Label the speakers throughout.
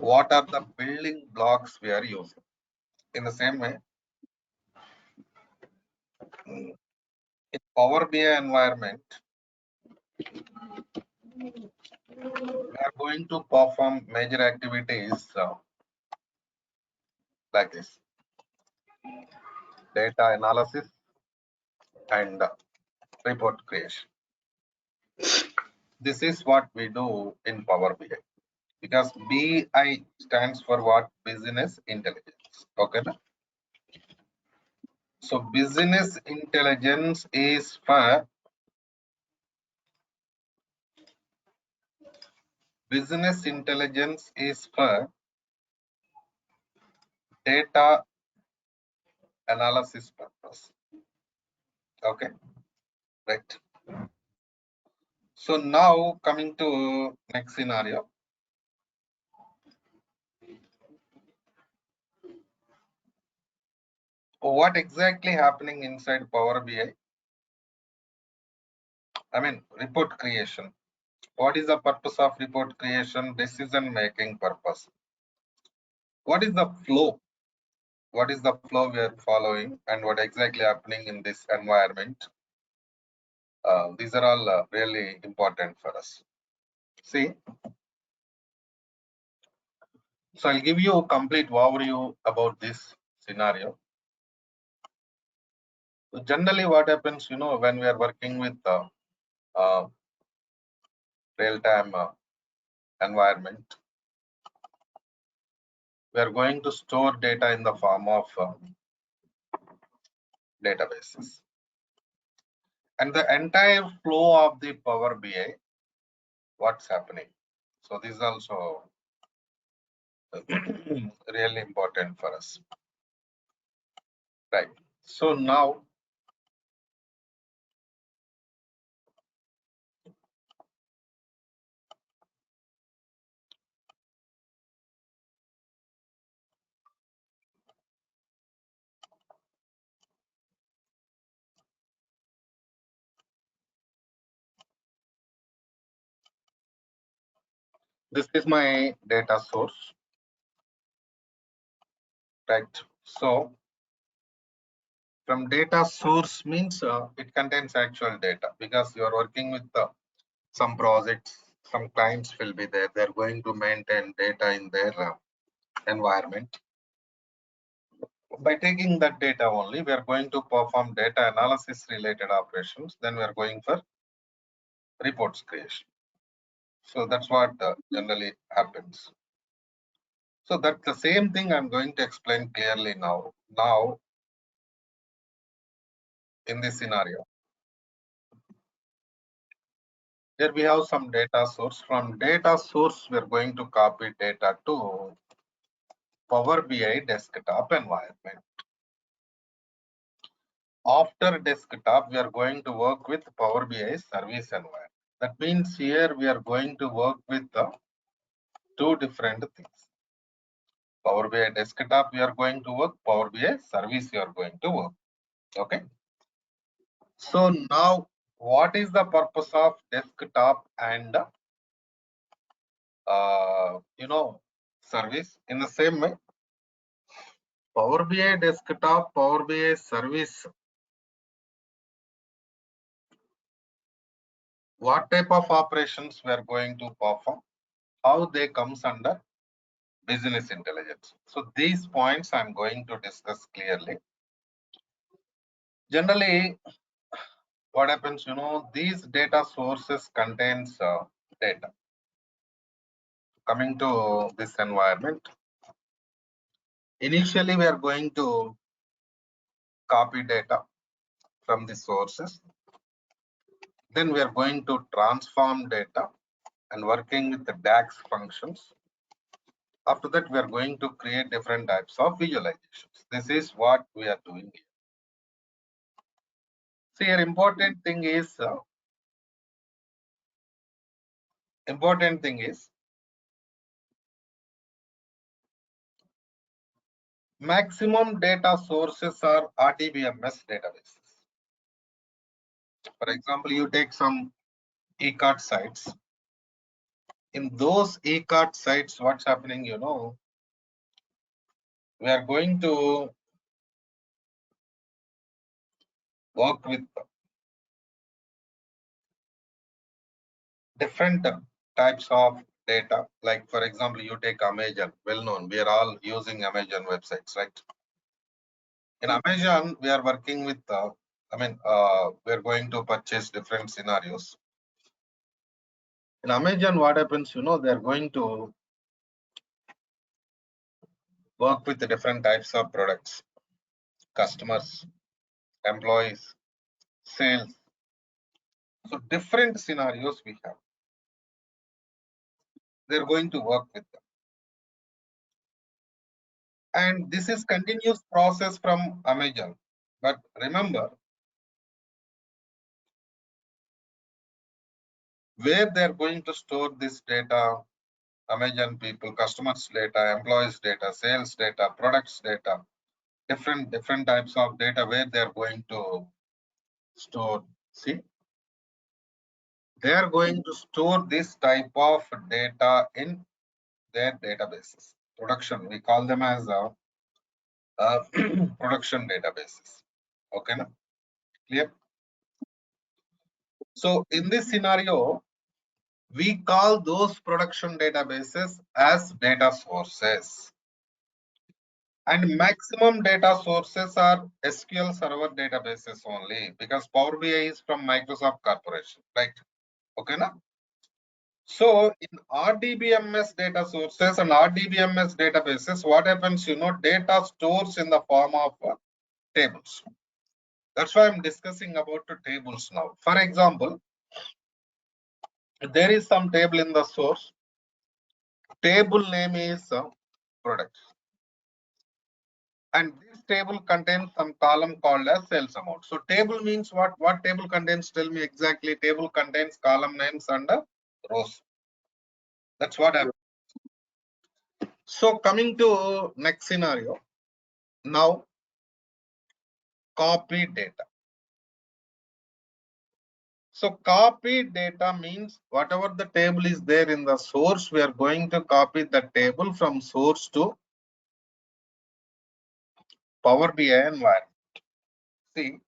Speaker 1: what are the building blocks we are using. In the same way, in Power BI environment, we are going to perform major activities like this: data analysis and report creation. This is what we do in Power BI, because BI stands for what? Business intelligence. Okay. So business intelligence is for data analysis purpose. Okay, right. So now coming to next scenario. What exactly happening inside Power BI? I mean, report creation. What is the purpose of report creation? Decision making purpose. What is the flow? What is the flow we are following, and what exactly happening in this environment? These are all really important for us. See, so I'll give you a complete overview about this scenario. So generally, what happens, when we are working with real-time environment, we are going to store data in the form of databases, and the entire flow of the Power BI, what's happening. So this is also really important for us, right? So now this is my data source, right? So from data source means it contains actual data, because you are working with some projects, some clients will be there. They're going to maintain data in their environment. By taking that data only, we are going to perform data analysis related operations. Then we are going for reports creation. So that's what generally happens. So that's the same thing I'm going to explain clearly now. Now, in this scenario, here we have some data source. From data source, we are going to copy data to Power BI desktop environment. After desktop, we are going to work with Power BI service environment. That means here we are going to work with two different things. Power BI desktop, we are going to work. Power BI service, you are going to work. Okay. So now, what is the purpose of desktop and service? In the same way, Power BI desktop, Power BI service, what type of operations we are going to perform, how they comes under business intelligence. So these points I'm going to discuss clearly. Generally, what happens, these data sources contains data. Coming to this environment, initially we are going to copy data from the sources. Then we are going to transform data and working with the DAX functions. After that, we are going to create different types of visualizations. This is what we are doing here. See, here important thing is maximum data sources are RDBMS databases. For example, you take some e-card sites. in those e-cart sites, what's happening, you know, we are going to work with different types of data. Like, for example, you take Amazon, well known. We are all using Amazon websites, right? In Amazon, we are working with, we are going to purchase different scenarios. In Amazon, what happens, you know, they are going to work with the different types of products, customers, employees, sales. So different scenarios we have. They're going to work with them. And this is continuous process from Amazon. But remember, where they're going to store this data, Amazon people, customers data, employees data, sales data, products data, different types of data where they're going to store. See, they are going to store this type of data in their databases. Production, we call them as production databases. Okay, now clear? So in this scenario, we call those production databases as data sources. And maximum data sources are SQL Server databases only, because Power BI is from Microsoft Corporation, right? Okay, now. So in RDBMS data sources and RDBMS databases, what happens, you know, data stores in the form of tables. That's why I'm discussing about the tables now. For example, there is some table in the source. Table name is products. And this table contains some column called as sales amount. So table means what? What table contains? Tell me exactly. Table contains column names and rows. That's what happens. So coming to next scenario. Now copy data. So copy data means whatever the table is there in the source, we are going to copy the table from source to Power BI environment. See,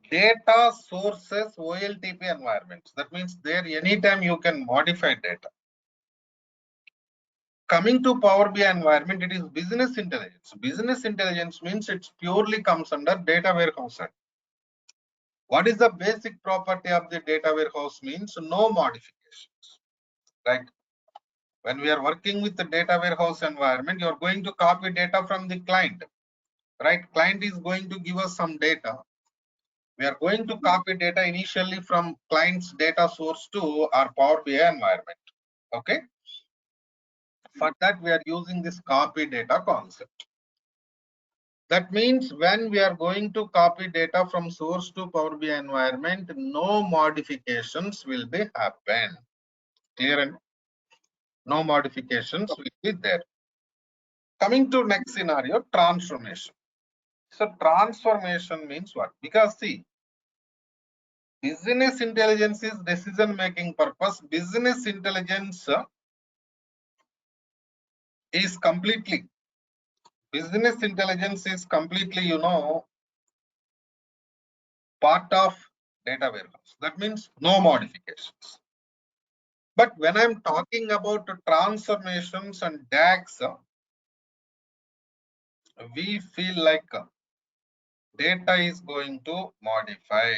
Speaker 1: data sources OLTP environments. That means there anytime you can modify data. Coming to Power BI environment, it is business intelligence. Business intelligence means it purely comes under data warehouse. What is the basic property of the data warehouse? Means no modifications, right? When we are working with the data warehouse environment, you are going to copy data from the client, right? Client is going to give us some data. We are going to copy data initially from client's data source to our Power BI environment. Okay. For that, we are using this copy data concept. That means when we are going to copy data from source to Power BI environment, no modifications will be happen. Clear? And no modifications will be there. Coming to next scenario, transformation. So transformation means what? Because see, business intelligence is decision making purpose. Business intelligence is completely, you know, part of data warehouse. That means no modifications. But when I'm talking about transformations and DAX, we feel like data is going to modify.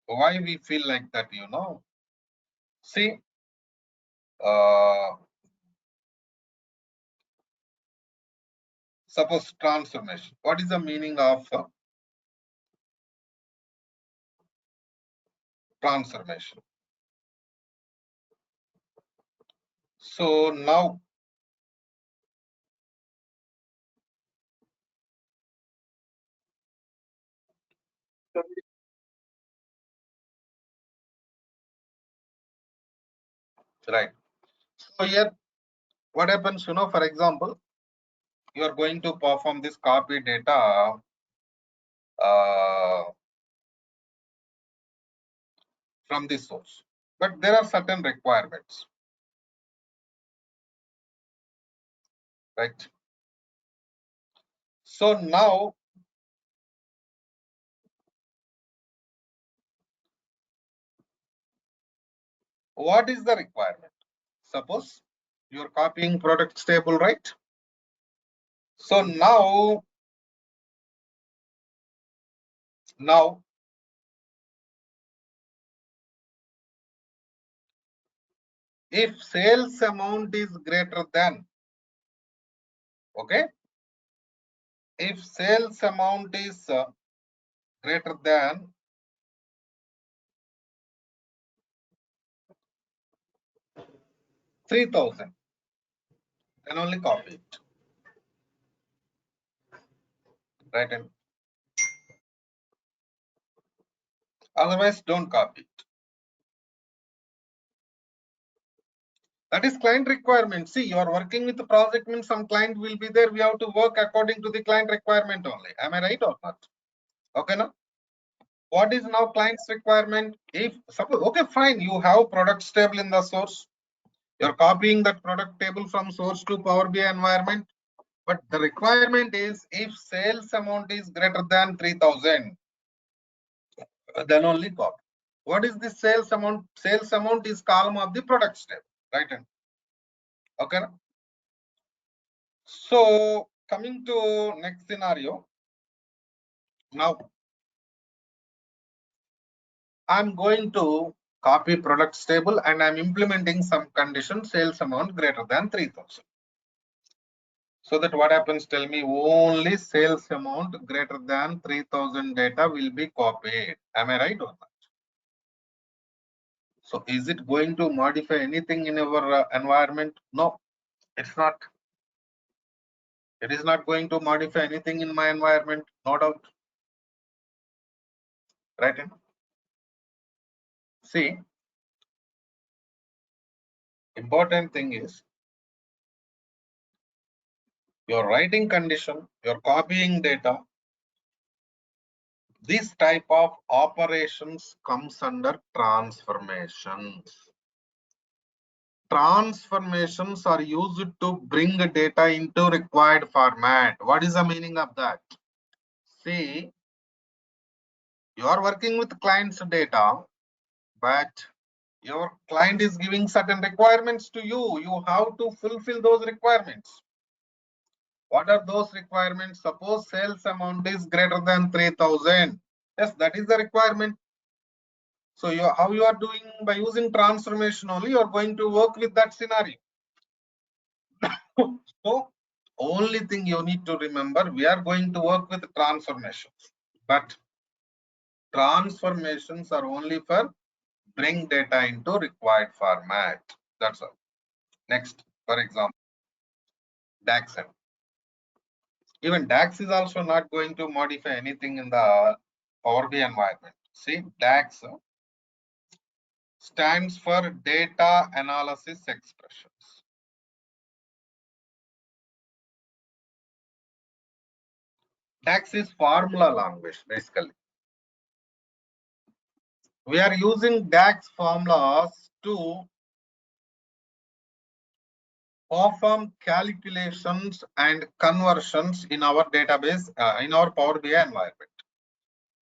Speaker 1: Why we feel like that, you know? See, suppose transformation. What is the meaning of transformation? So now, right. So here, what happens, you know, for example, you are going to perform this copy data from this source. but there are certain requirements, right? So now what is the requirement? Suppose you're copying products table, right? So now if sales amount is greater than, okay, if sales amount is greater than 3,000, then only copy it, right? And otherwise don't copy it. That is client requirement. See, you are working with the project, means some client will be there. We have to work according to the client requirement only. Am I right or not? Okay, now what is now client's requirement? If suppose, okay, fine, you have products table in the source. You're copying that product table from source to Power BI environment. But the requirement is if sales amount is greater than 3,000, then only copy. What is the sales amount? Sales amount is column of the products table, right? Okay. So coming to next scenario, now I'm going to copy products table and I'm implementing some condition sales amount greater than 3,000. So that what happens, tell me, only sales amount greater than 3,000 data will be copied. Am I right or not? So is it going to modify anything in our environment? No, it's not. It is not going to modify anything in my environment, no doubt. Right? See, important thing is you're writing condition, you're copying data. This type of operations comes under transformations. Transformations are used to bring data into required format. What is the meaning of that? See, you are working with client's data, but your client is giving certain requirements to you. You have to fulfill those requirements. What are those requirements? Suppose sales amount is greater than 3,000. Yes, that is the requirement. So how you are doing by using transformation only, you are going to work with that scenario. So only thing you need to remember, we are going to work with transformations, but transformations are only for bring data into required format. That's all. Next, for example, DAX. Even DAX is also not going to modify anything in the Power BI environment. See, DAX stands for data analysis expressions. DAX is formula language, basically. We are using DAX formulas to perform calculations and conversions in our database, in our Power BI environment.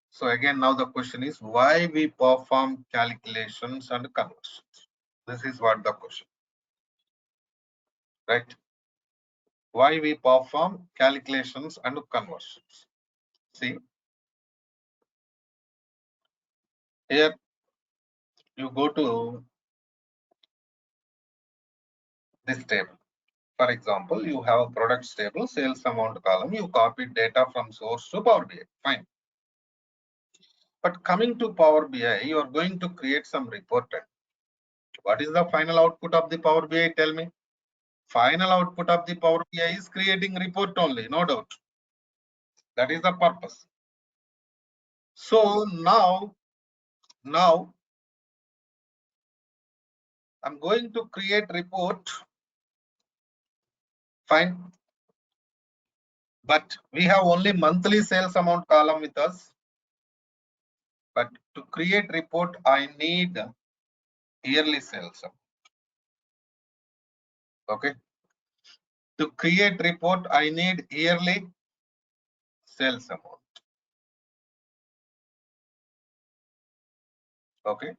Speaker 1: So again, now the question is why we perform calculations and conversions. This is what the question, right? Why we perform calculations and conversions. See, here you go to this table. For example, you have a products table, sales amount column, you copied data from source to Power BI, fine. But coming to Power BI, you are going to create some report. What is the final output of the Power BI? Tell me. Final output of the Power BI is creating report only, no doubt. That is the purpose. So now I'm going to create report. Fine. But we have only monthly sales amount column with us. But to create report, I need yearly sales amount. Okay. To create report, I need yearly sales amount. Okay.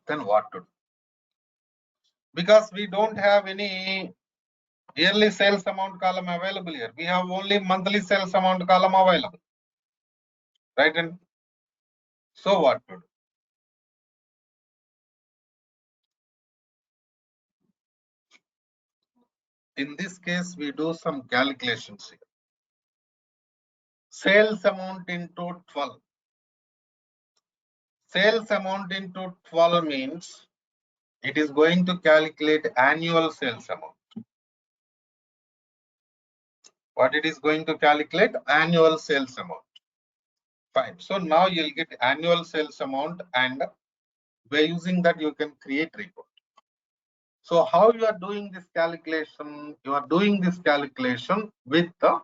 Speaker 1: Then what to do? Because we don't have any yearly sales amount column available here. We have only monthly sales amount column available. Right? And so what to do? In this case, we do some calculations here. Sales amount into 12. Sales amount into 12 means it is going to calculate annual sales amount. What it is going to calculate? Annual sales amount. Fine. So now you'll get annual sales amount, and by using that you can create report. So how you are doing this calculation? You are doing this calculation with the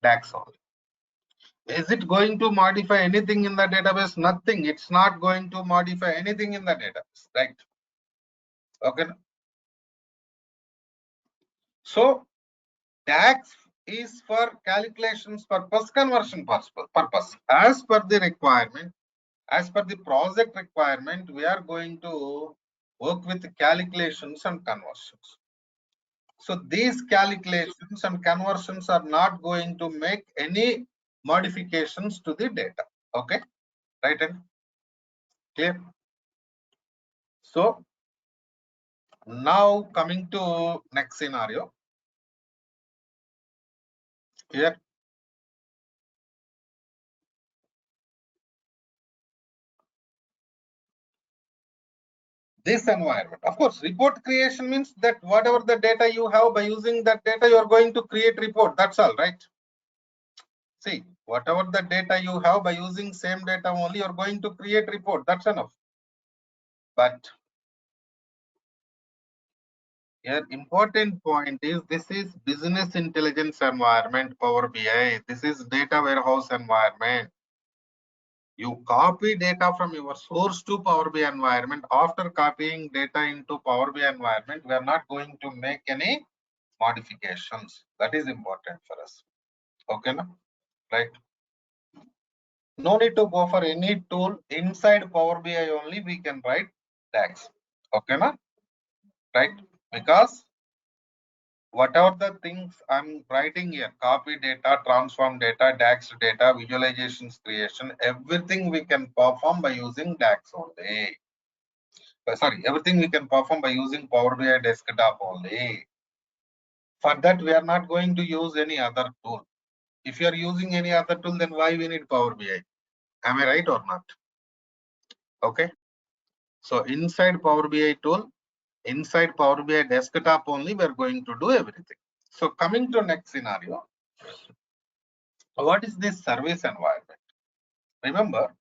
Speaker 1: DAX only. Is it going to modify anything in the database? Nothing. It's not going to modify anything in the database, right? Okay. So DAX is for calculations purpose, conversion purpose. As per the requirement, as per the project requirement, we are going to work with calculations and conversions. So these calculations and conversions are not going to make any modifications to the data. Okay, right? And clear? So now coming to next scenario. Here, this environment, of course, report creation means that whatever the data you have, by using that data you are going to create report. That's all, right? See, whatever the data you have, by using same data only you are going to create report. That's enough. But here important point is, this is business intelligence environment, Power BI. This is data warehouse environment. You copy data from your source to Power BI environment. After copying data into Power BI environment, we are not going to make any modifications. That is important for us. Okay, na? Right? No need to go for any tool. Inside Power BI only we can write DAX. Okay, na? Right? Because whatever the things I'm writing here, copy data, transform data, DAX data, visualizations creation, everything we can perform by using DAX only. Sorry, everything we can perform by using Power BI desktop only. For that, we are not going to use any other tool. If you are using any other tool, then why we need Power BI? Am I right or not? Okay. So inside Power BI tool, inside Power BI desktop only, we are going to do everything. So coming to next scenario, what is this service environment? Remember,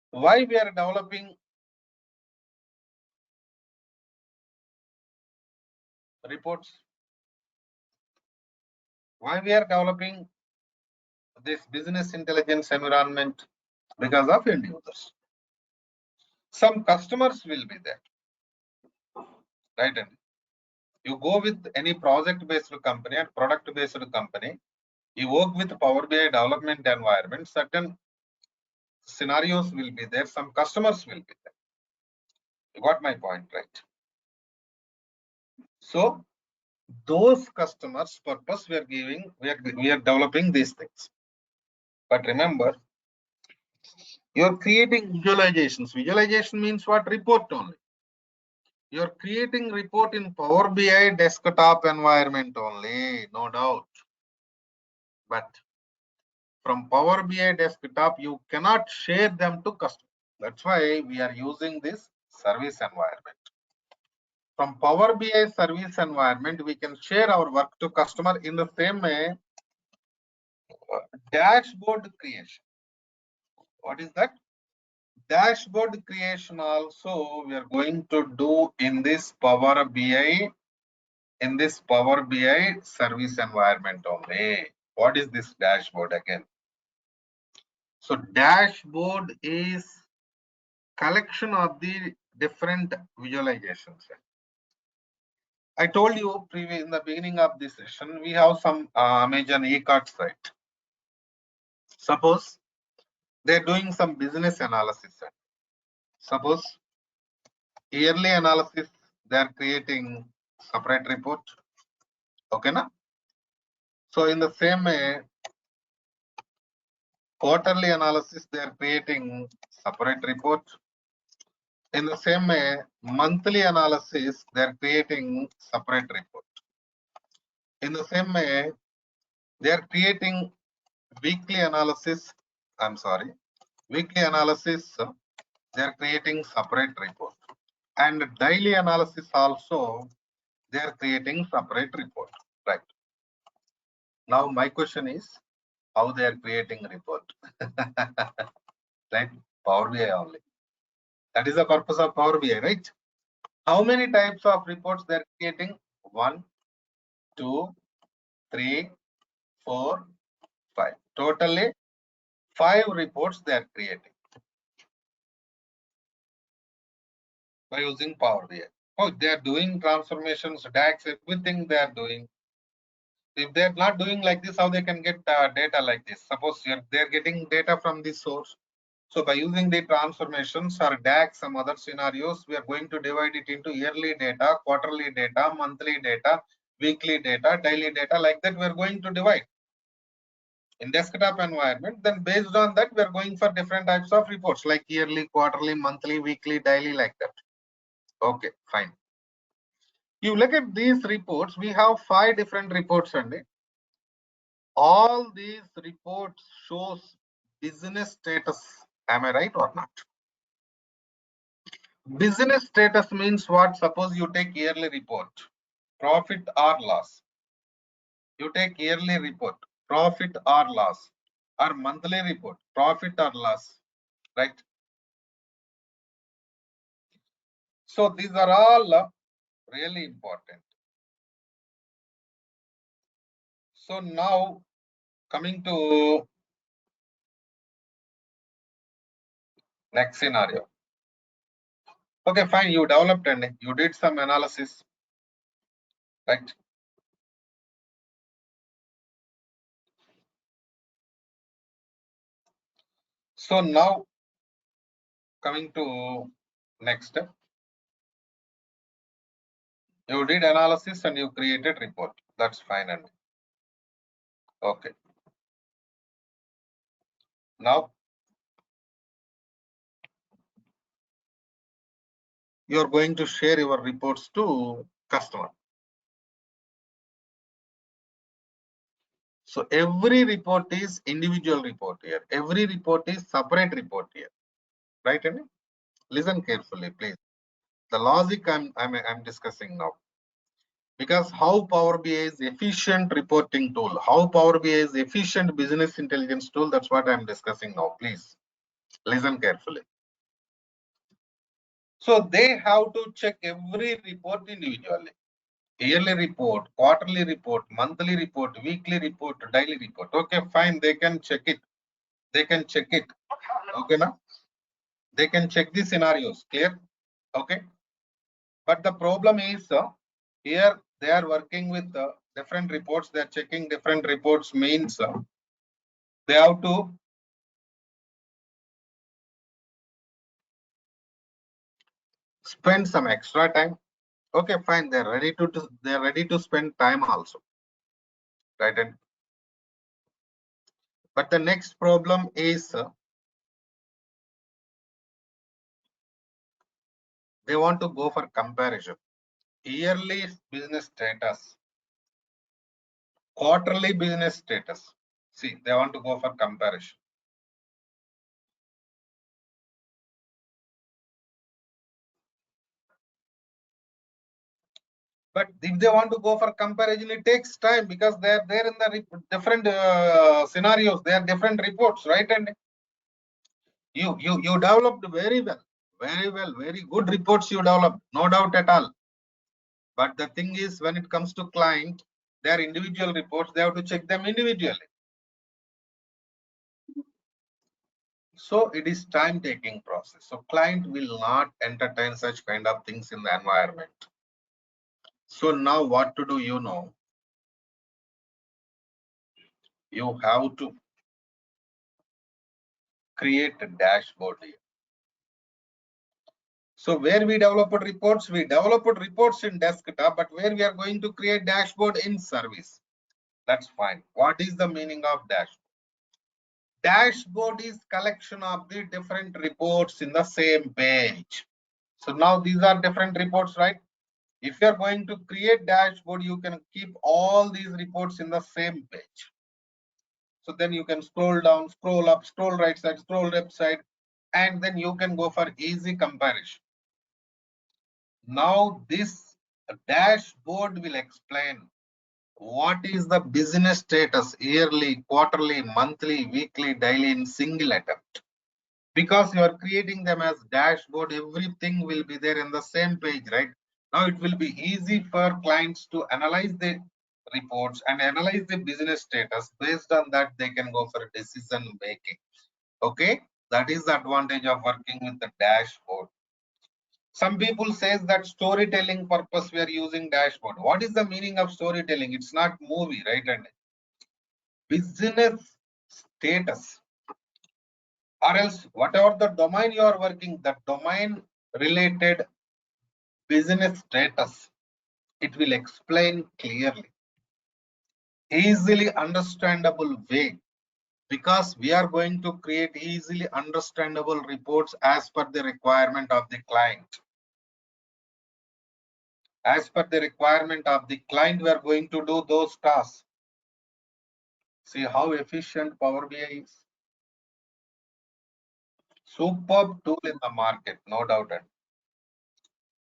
Speaker 1: why we are developing reports? Why we are developing this business intelligence environment? Because of end users. Some customers will be there, right? And you go with any project-based company and product-based company, you work with Power BI development environment, certain scenarios will be there, some customers will be there. You got my point, right? So those customers purpose we are giving, we are developing these things. But remember, you're creating visualizations. Visualization means what? Report only. You're creating report in Power BI desktop environment only, no doubt. But from Power BI desktop, you cannot share them to customers. That's why we are using this service environment. From Power BI service environment, we can share our work to customer in the same way. Dashboard creation. What is that? Dashboard creation also we are going to do in this Power BI, in this Power BI service environment only. What is this dashboard again? So dashboard is collection of the different visualizations. I told you in the beginning of this session, we have some Amazon e-cart site. Suppose they're doing some business analysis. Suppose yearly analysis, they're creating separate report. Okay, na? So in the same way, quarterly analysis, they're creating separate report. In the same way, monthly analysis, they're creating separate report. In the same way, they're creating weekly analysis. I'm sorry, weekly analysis, they're creating separate report. And daily analysis also, they're creating separate report. Right. Now my question is, how they are creating report? Right? Power BI only. That is the purpose of Power BI, right? How many types of reports they are creating? 1, 2, 3, 4, 5. Totally 5 reports they are creating by using Power BI. Oh, they are doing transformations, DAX, everything they are doing. If they are not doing like this, how they can get data like this? Suppose they are getting data from this source. So by using the transformations or DAX, some other scenarios, we are going to divide it into yearly data, quarterly data, monthly data, weekly data, daily data. Like that, we are going to divide in desktop environment. Then based on that, we are going for different types of reports like yearly, quarterly, monthly, weekly, daily, like that. Okay, fine. You look at these reports, we have 5 different reports, and all these reports shows business status. Am I right or not? Business status means what? Suppose you take yearly report, profit or loss. You take yearly report, profit or loss, or monthly report, profit or loss, right? So these are all really important. So now coming to next scenario. Okay, fine. You developed and you did some analysis, right? So now coming to next step. You did analysis and you created report. That's fine. And okay. Now you are going to share your reports to customer. So every report is individual report here. Every report is separate report here, right? And listen carefully, please. The logic I'm discussing now, because how Power BI is efficient reporting tool, how Power BI is efficient business intelligence tool. That's what I'm discussing now. Please listen carefully. So they have to check every report individually. Yearly report, quarterly report, monthly report, weekly report, daily report. Okay, fine. They can check it. They can check it. Okay, now they can check the scenarios. Clear? Okay. But the problem is here they are working with different reports. They are checking different reports. Means they have to spend some extra time. Okay, fine. They are ready to spend time also, right? And but the next problem is they want to go for comparison. Yearly business status, quarterly business status. See, they want to go for comparison. But if they want to go for comparison, it takes time because they are there in the different scenarios. They are different reports, right? And you developed very well, very good reports you developed, no doubt at all. But the thing is, when it comes to client, their individual reports, they have to check them individually. So it is time taking process. So client will not entertain such kind of things in the environment. So now what to do, you have to create a dashboard here. So where we developed reports in desktop, but where we are going to create dashboard in service. That's fine. What is the meaning of dashboard? Dashboard is collection of the different reports in the same page. So now these are different reports, right? If you are going to create dashboard, you can keep all these reports in the same page. So then you can scroll down, scroll up, scroll right side, scroll left side, and then you can go for easy comparison. Now this dashboard will explain what is the business status yearly, quarterly, monthly, weekly, daily in single attempt. Because you are creating them as dashboard, everything will be there in the same page, right? Now it will be easy for clients to analyze the reports and analyze the business status. Based on that, they can go for decision making. Okay, that is the advantage of working with the dashboard. Some people says that storytelling purpose we are using dashboard. What is the meaning of storytelling? It's not movie, right? And business status, or else whatever the domain you are working, the domain related business status, it will explain clearly, easily understandable way, because we are going to create easily understandable reports as per the requirement of the client. As per the requirement of the client, we are going to do those tasks. See how efficient Power BI is. Superb tool in the market, no doubt.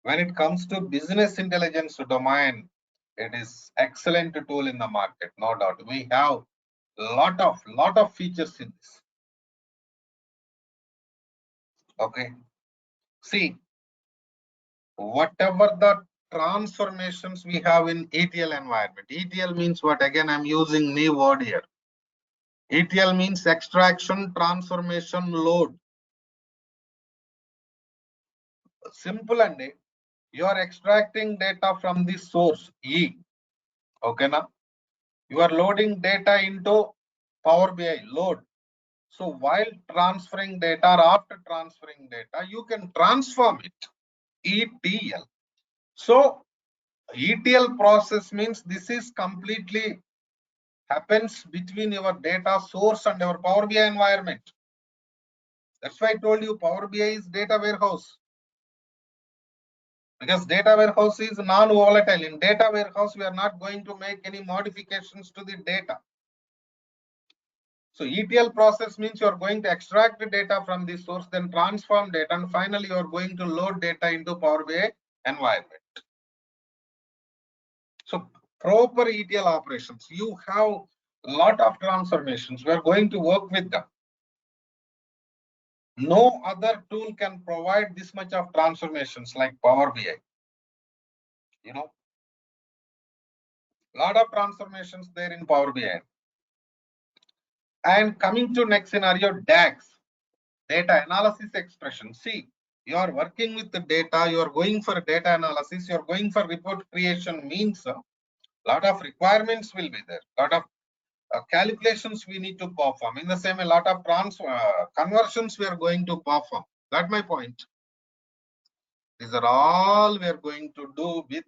Speaker 1: When it comes to business intelligence domain, it is excellent tool in the market, no doubt. We have lot of features in this. Okay. See, whatever the transformations we have in ETL environment. ETL means what? Again, I'm using new word here. ETL means extraction, transformation, load. Simple and you are extracting data from the source E. Okay, now you are loading data into Power BI load. So while transferring data or after transferring data, you can transform it. ETL. So ETL process means this is completely happens between your data source and your Power BI environment. That's why I told you Power BI is data warehouse. Because data warehouse is non-volatile. In data warehouse, we are not going to make any modifications to the data. So ETL process means you are going to extract the data from the source, then transform data, and finally you are going to load data into Power BI environment. So proper ETL operations, you have a lot of transformations. We are going to work with them. No other tool can provide this much of transformations like Power BI. You know, lot of transformations there in Power BI. And coming to next scenario, DAX, data analysis expression. See, you are working with the data, you are going for data analysis, you are going for report creation, means a lot of requirements will be there, lot of calculations we need to perform. In the same, a lot of conversions we are going to perform. That's my point. These are all we are going to do with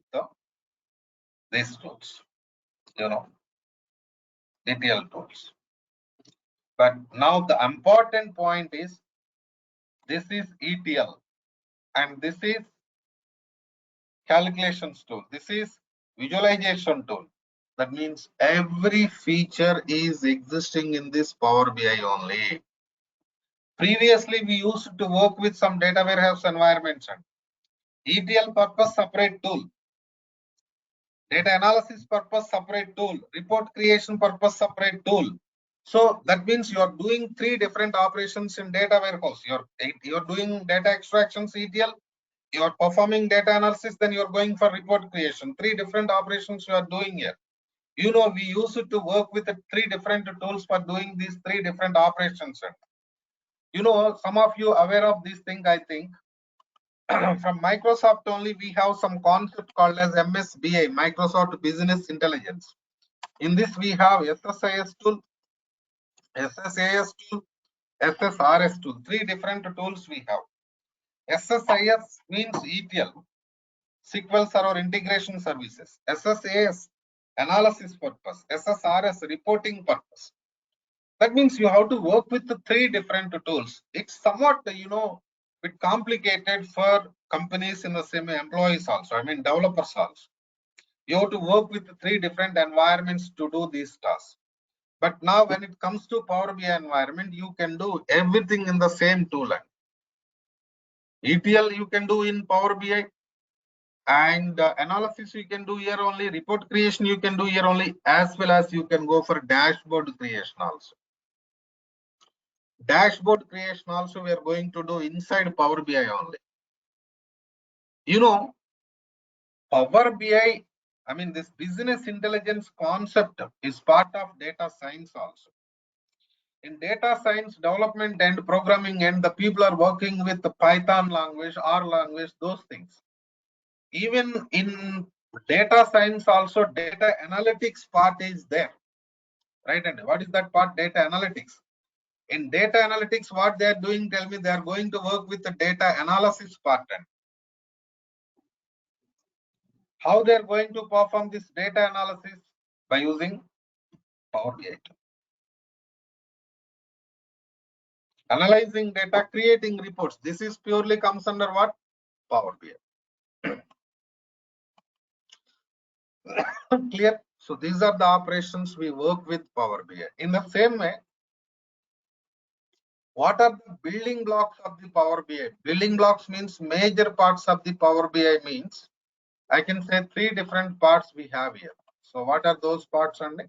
Speaker 1: these tools, ETL tools. But now the important point is, this is ETL and this is calculations tool. This is visualization tool. That means every feature is existing in this Power BI only. Previously, we used to work with some data warehouse environments. ETL purpose separate tool. Data analysis purpose separate tool. Report creation purpose separate tool. So that means you are doing three different operations in data warehouse. You're doing data extractions ETL, you are performing data analysis, then you are going for report creation. Three different operations you are doing here. We used to work with three different tools for doing these three different operations. You know, some of you aware of this thing, I think. From Microsoft only, we have some concept called as MSBI, Microsoft Business Intelligence. In this, we have SSIS tool, SSAS tool, SSRS tool, 3 different tools we have. SSIS means ETL, SQL Server Integration Services. SSAS, analysis purpose. SSRS, reporting purpose. That means you have to work with the 3 different tools. It's somewhat, you know, bit complicated for companies in the same employees also. I mean, developers also. You have to work with the 3 different environments to do these tasks. But now when it comes to Power BI environment, you can do everything in the same tool. ETL you can do in Power BI, and analysis you can do here only, report creation you can do here only, as well as you can go for dashboard creation also. Dashboard creation also we are going to do inside Power BI only. You know, Power BI, I mean, this business intelligence concept is part of data science also. In data science development and programming, and the people are working with the Python language, R language, those things. Even in data science also, data analytics part is there, right? And what is that part? Data analytics. In data analytics, what they are doing, tell me, they are going to work with the data analysis part. And how they are going to perform this data analysis? By using Power BI. Analyzing data, creating reports. This is purely comes under what? Power BI. Clear? So these are the operations we work with Power BI. In the same way, what are the building blocks of the Power BI? Building blocks means major parts of the Power BI means, I can say 3 different parts we have here. So what are those parts? And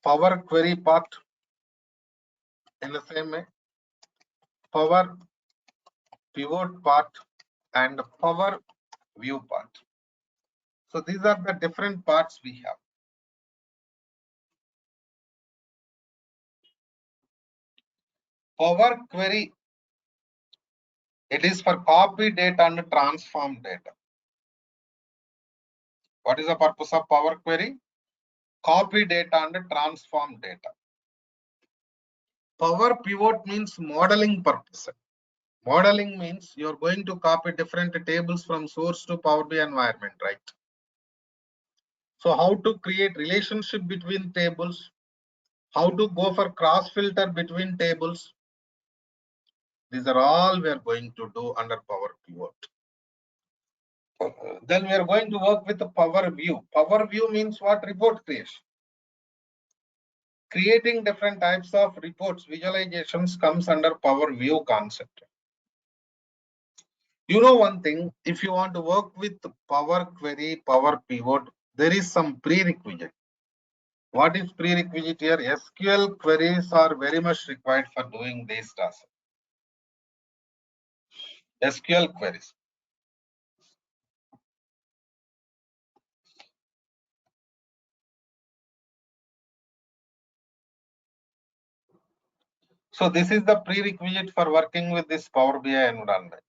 Speaker 1: Power Query part, in the same way, Power Pivot part, and Power View part. So these are the different parts we have. Power Query, it is for copy data and transform data. What is the purpose of Power Query? Copy data and transform data. Power Pivot means modeling purpose. Modeling means you're going to copy different tables from source to Power BI environment, right? So how to create relationship between tables, how to go for cross filter between tables. These are all we are going to do under Power Pivot. Then we are going to work with the Power View. Power View means what? Report creation. Creating different types of reports, visualizations comes under Power View concept. You know one thing, if you want to work with Power Query, Power Pivot, there is some prerequisite. What is prerequisite here? SQL queries are very much required for doing these tasks. SQL queries. So this is the prerequisite for working with this Power BI environment.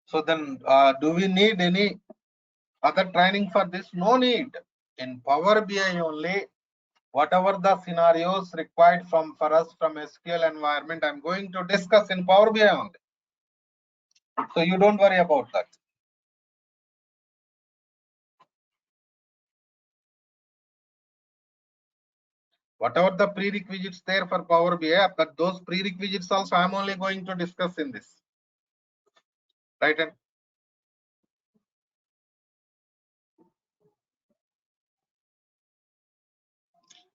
Speaker 1: So then, do we need any other training for this? No need. In Power BI only, whatever the scenarios required for us from SQL environment, I'm going to discuss in Power BI only. So you don't worry about that. Whatever the prerequisites there for Power BI, but those prerequisites also I'm only going to discuss in this. Right? And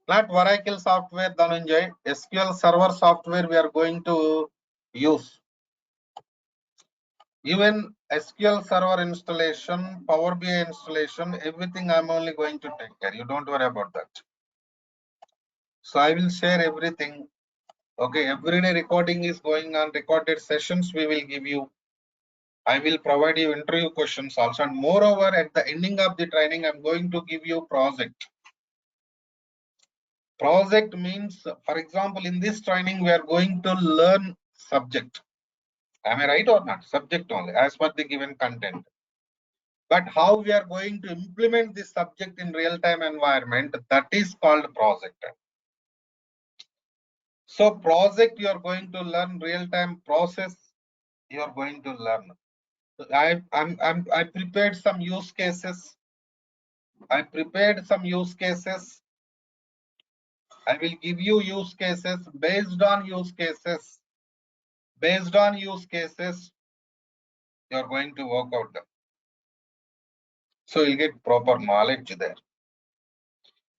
Speaker 1: not Oracle software, Dhananjay, SQL Server software we are going to use. Even SQL Server installation, Power BI installation, everything I'm only going to take care. You don't worry about that. So I will share everything. Okay, everyday recording is going on, recorded sessions we will give you. I will provide you interview questions also, and moreover, at the ending of the training, I'm going to give you project. Project means, for example, in this training, we are going to learn subject. Am I right or not? Subject only, as per the given content. But how we are going to implement this subject in real-time environment, that is called project. So project, you are going to learn real-time process. You are going to learn. I prepared some use cases. I will give you use cases. Based on use cases, you are going to work out them. So you'll get proper knowledge there.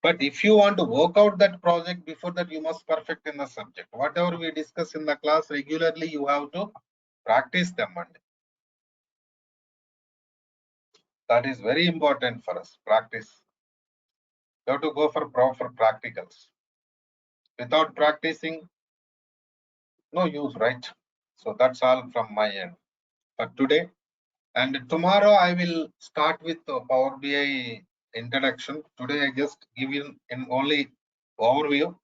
Speaker 1: But if you want to work out that project, before that you must perfect in the subject. Whatever we discuss in the class regularly, you have to practice them. And that is very important for us. Practice. You have to go for proper practicals. Without practicing, no use, right? So that's all from my end for today. And tomorrow I will start with the Power BI introduction. Today I just give you in only overview.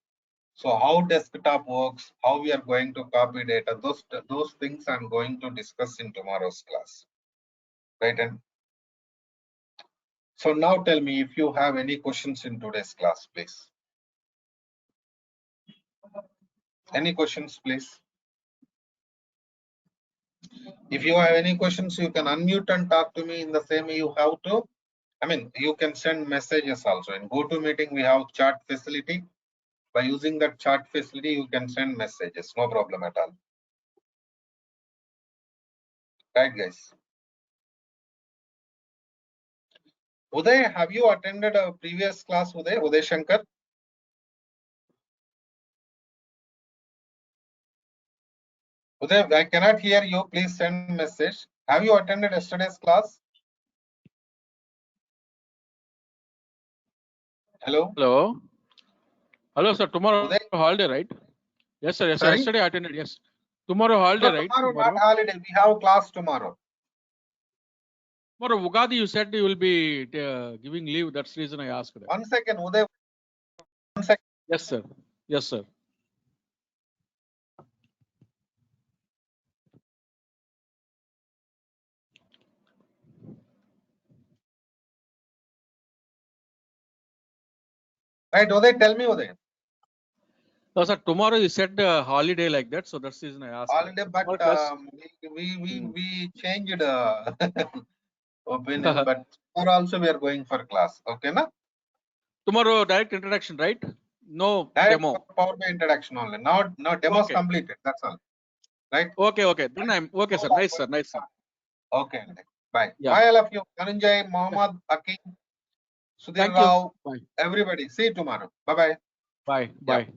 Speaker 1: So how desktop works, how we are going to copy data, those things I'm going to discuss in tomorrow's class. Right? And so now tell me if you have any questions in today's class, please. Any questions, please? If you have any questions, you can unmute and talk to me. In the same way, you have to, I mean, you can send messages also. In GoToMeeting, we have chat facility. By using that chat facility, you can send messages. No problem at all. Right, guys? Uday, have you attended a previous class, Uday Shankar? Uday, I cannot hear you. Please send message. Have you attended yesterday's class? Hello?
Speaker 2: Hello. Hello, sir. Tomorrow
Speaker 1: Uday?
Speaker 2: holiday, right? Yes, sir. Yes, sir.
Speaker 1: Sorry?
Speaker 2: Yesterday I attended. Yes. Tomorrow holiday,
Speaker 1: No,
Speaker 2: right?
Speaker 1: tomorrow not holiday. We have class tomorrow.
Speaker 2: Tomorrow Ugadi, you said you will be giving leave. That's the reason I asked that.
Speaker 1: 1 second, Uday. 1 second.
Speaker 2: Yes, sir. Yes, sir.
Speaker 1: Right, Uday, tell me, Uday.
Speaker 2: No, sir. Tomorrow you said holiday like that, so that's the reason I asked.
Speaker 1: Holiday, but
Speaker 2: Hmm.
Speaker 1: we changed opinion, but tomorrow also we are going for class. Okay, na?
Speaker 2: Tomorrow direct introduction, right? No
Speaker 1: Direct
Speaker 2: demo.
Speaker 1: Power BI introduction only. No demos
Speaker 2: Okay.
Speaker 1: completed. That's all. Right?
Speaker 2: Okay, okay. Then I'm okay, sir. Nice, sir. Nice, sir.
Speaker 1: Okay. Bye.
Speaker 2: Yeah.
Speaker 1: Bye, all of you. Dhananjay, Mohammed, Akim, Sudhir
Speaker 2: Thank you.
Speaker 1: Rao,
Speaker 2: Bye.
Speaker 1: everybody. See you tomorrow. Bye-bye.
Speaker 2: Bye.
Speaker 1: Yeah.
Speaker 2: Bye.